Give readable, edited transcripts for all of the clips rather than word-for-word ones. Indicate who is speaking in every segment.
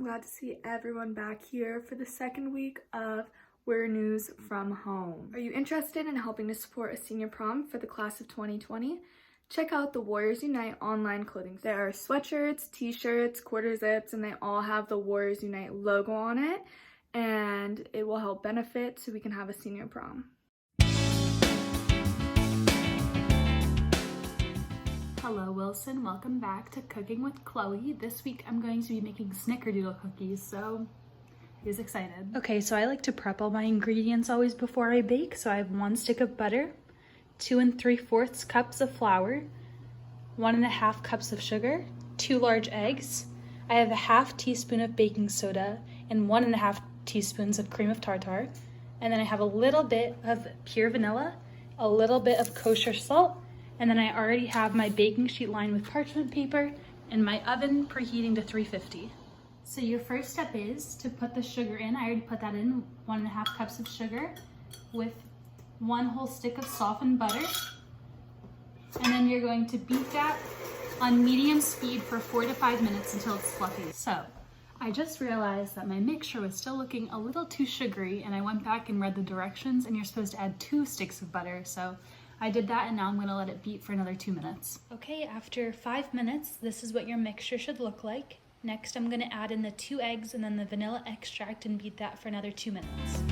Speaker 1: glad to see everyone back here for the second week of Wear News from Home. Are you interested in helping to support a senior prom for the class of 2020? Check out the Warriors Unite online clothing. There are sweatshirts, t-shirts, quarter zips, and they all have the Warriors Unite logo on it, and it will help benefit so we can have a senior prom.
Speaker 2: Hello Wilson, welcome back to Cooking with Chloe. This week I'm going to be making snickerdoodle cookies, so who's excited? Okay, so I like to prep all my ingredients always before I bake. So I have 1 stick of butter, 2 3/4 cups of flour, 1 1/2 cups of sugar, 2 large eggs. I have a 1/2 teaspoon of baking soda and 1 1/2 teaspoons of cream of tartar. And then I have a little bit of pure vanilla, a little bit of kosher salt, and then I already have my baking sheet lined with parchment paper and my oven preheating to 350. So your first step is to put the sugar in. I already put that in, 1 1/2 cups of sugar with 1 whole stick of softened butter. And then you're going to beat that on medium speed for 4 to 5 minutes until it's fluffy. So I just realized that my mixture was still looking a little too sugary, and I went back and read the directions, and you're supposed to add 2 sticks of butter. So I did that, and now I'm gonna let it beat for another 2 minutes. Okay, after 5 minutes, this is what your mixture should look like. Next, I'm gonna add in the 2 eggs and then the vanilla extract and beat that for another 2 minutes.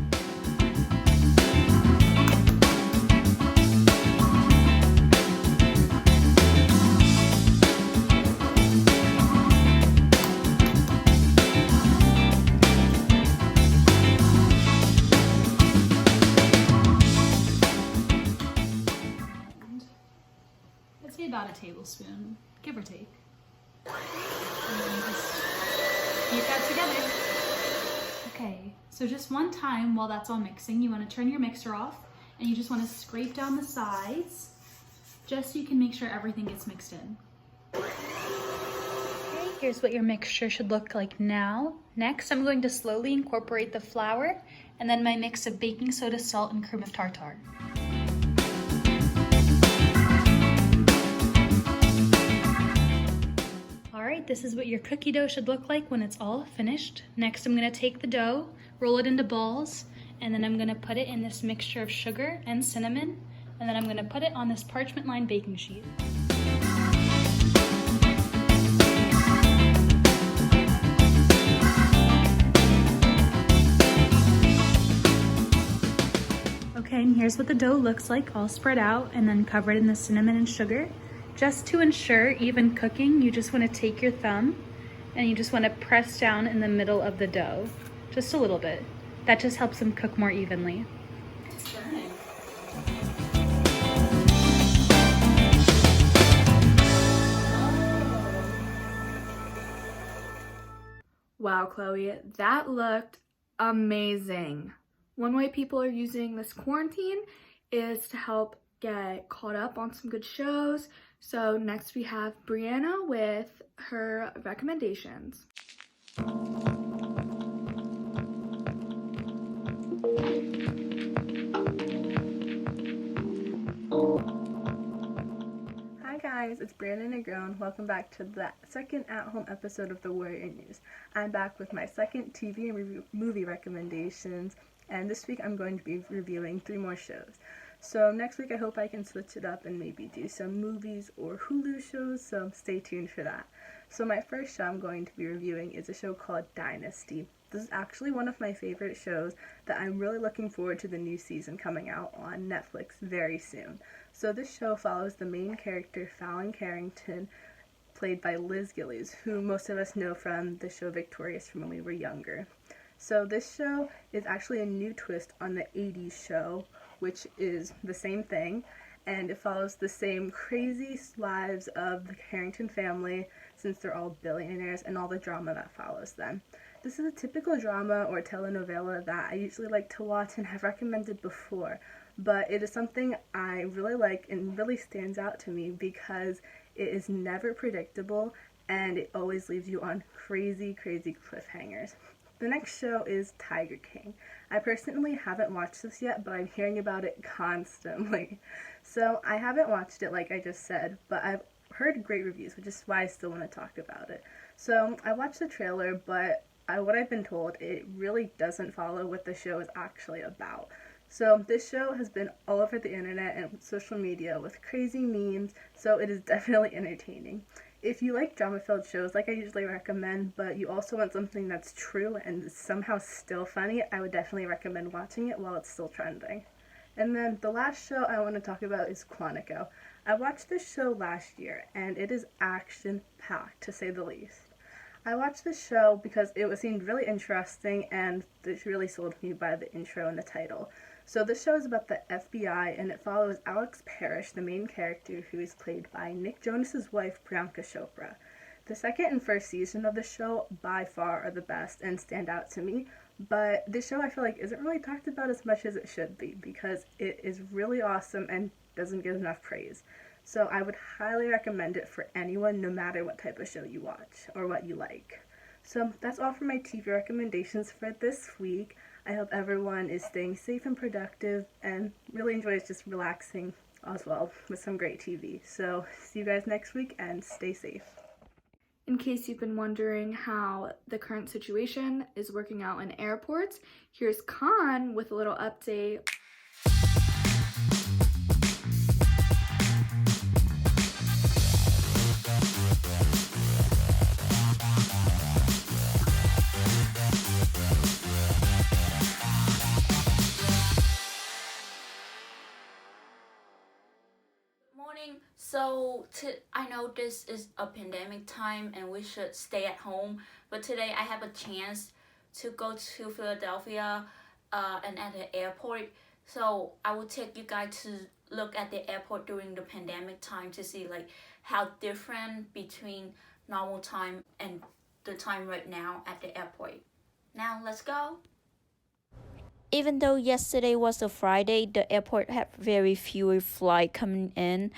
Speaker 2: I'd say about a tablespoon, give or take. And then just beat that together. Okay, so just one time while that's all mixing, you want to turn your mixer off and you just want to scrape down the sides just so you can make sure everything gets mixed in. Okay, here's what your mixture should look like now. Next, I'm going to slowly incorporate the flour and then my mix of baking soda, salt, and cream of tartar. Alright, this is what your cookie dough should look like when it's all finished. Next, I'm going to take the dough, roll it into balls, and then I'm going to put it in this mixture of sugar and cinnamon, and then I'm going to put it on this parchment-lined baking sheet. Okay, and here's what the dough looks like, all spread out and then covered in the cinnamon and sugar. Just to ensure even cooking, you just want to take your thumb and you just want to press down in the middle of the dough, just a little bit. That just helps them cook more evenly. It's burning.
Speaker 1: Wow, Chloe, that looked amazing. One way people are using this quarantine is to help get caught up on some good shows. So next we have Brianna with her recommendations.
Speaker 3: Hi guys, it's Brianna Negron. Welcome back to the second at-home episode of the Warrior News. I'm back with my second TV and movie recommendations, and this week I'm going to be reviewing 3 more shows. So next week I hope I can switch it up and maybe do some movies or Hulu shows, so stay tuned for that. So my first show I'm going to be reviewing is a show called Dynasty. This is actually one of my favorite shows that I'm really looking forward to the new season coming out on Netflix very soon. So this show follows the main character, Fallon Carrington, played by Liz Gillies, who most of us know from the show Victorious from when we were younger. So this show is actually a new twist on the 80s show, which is the same thing, and it follows the same crazy lives of the Carrington family since they're all billionaires and all the drama that follows them. This is a typical drama or telenovela that I usually like to watch and have recommended before, but it is something I really like and really stands out to me because it is never predictable and it always leaves you on crazy cliffhangers. The next show is Tiger King. I personally haven't watched this yet, but I'm hearing about it constantly. So I haven't watched it like I just said, but I've heard great reviews, which is why I still want to talk about it. So I watched the trailer, but what I've been told, it really doesn't follow what the show is actually about. So this show has been all over the internet and social media with crazy memes, so it is definitely entertaining. If you like drama-filled shows like I usually recommend, but you also want something that's true and somehow still funny, I would definitely recommend watching it while it's still trending. And then the last show I want to talk about is Quantico. I watched this show last year, and it is action-packed, to say the least. I watched this show because it seemed really interesting, and it really sold me by the intro and the title. So this show is about the FBI, and it follows Alex Parrish, the main character, who is played by Nick Jonas's wife, Priyanka Chopra. The second and first season of the show by far are the best and stand out to me, but this show I feel like isn't really talked about as much as it should be because it is really awesome and doesn't get enough praise. So I would highly recommend it for anyone, no matter what type of show you watch or what you like. So that's all for my TV recommendations for this week. I hope everyone is staying safe and productive and really enjoys just relaxing as well with some great TV. So see you guys next week and stay safe.
Speaker 1: In case you've been wondering how the current situation is working out in airports, here's Khan with a little update.
Speaker 4: Morning. I know this is a pandemic time and we should stay at home, but today I have a chance to go to Philadelphia and at the airport. So I will take you guys to look at the airport during the pandemic time to see like how different between normal time and the time right now at the airport. Now let's go. Even though yesterday was a Friday, the airport had very few flights coming in,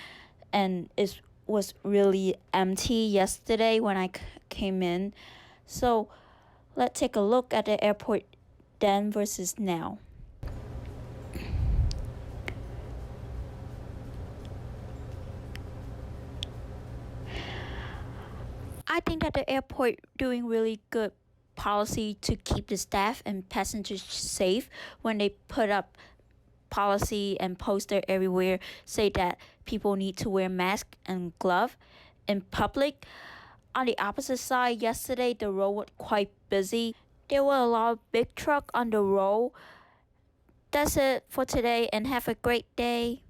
Speaker 4: and it was really empty yesterday when I came in. So let's take a look at the airport then versus now. I think that the airport doing really good policy to keep the staff and passengers safe when they put up policy and poster everywhere say that people need to wear mask and glove in public. On the opposite side, yesterday the road was quite busy. There were a lot of big trucks on the road. That's it for today and have a great day.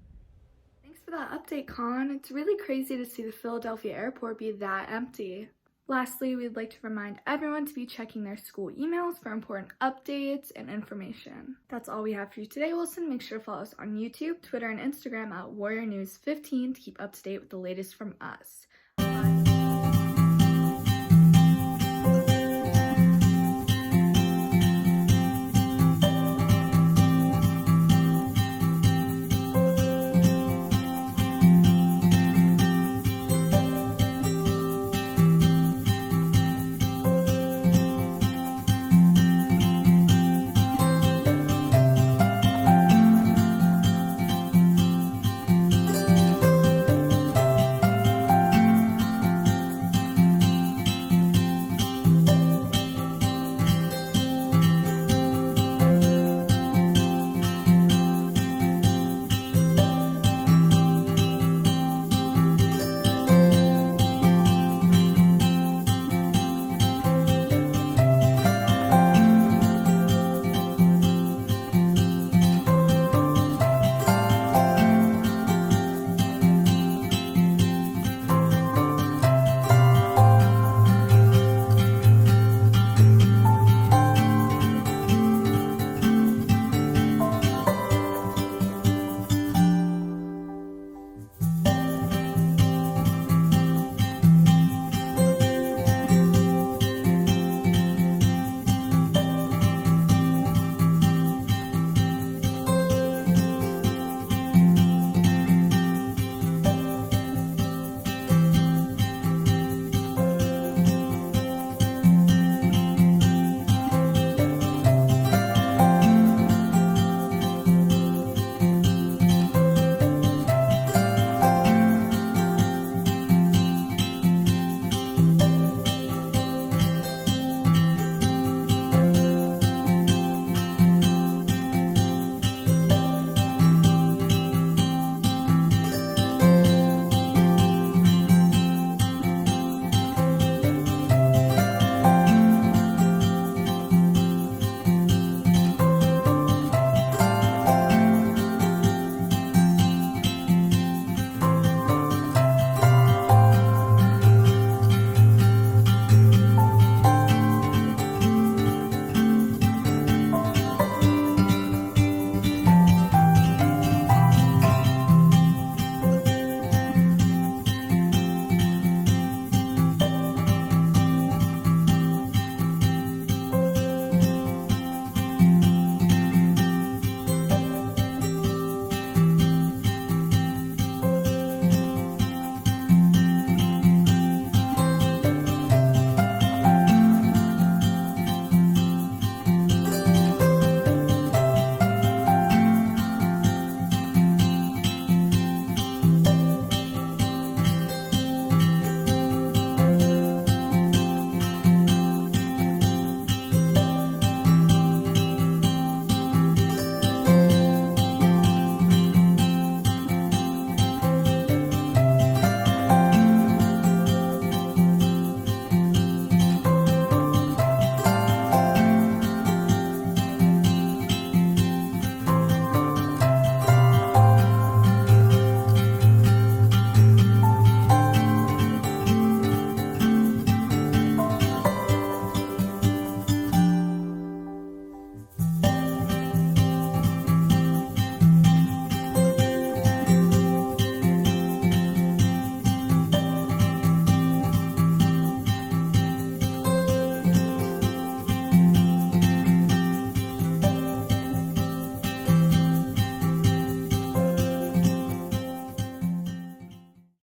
Speaker 1: Thanks for that update, Khan. It's really crazy to see the Philadelphia airport be that empty. Lastly, we'd like to remind everyone to be checking their school emails for important updates and information. That's all we have for you today, Wilson. Make sure to follow us on YouTube, Twitter, and Instagram at Warrior News 15 to keep up to date with the latest from us.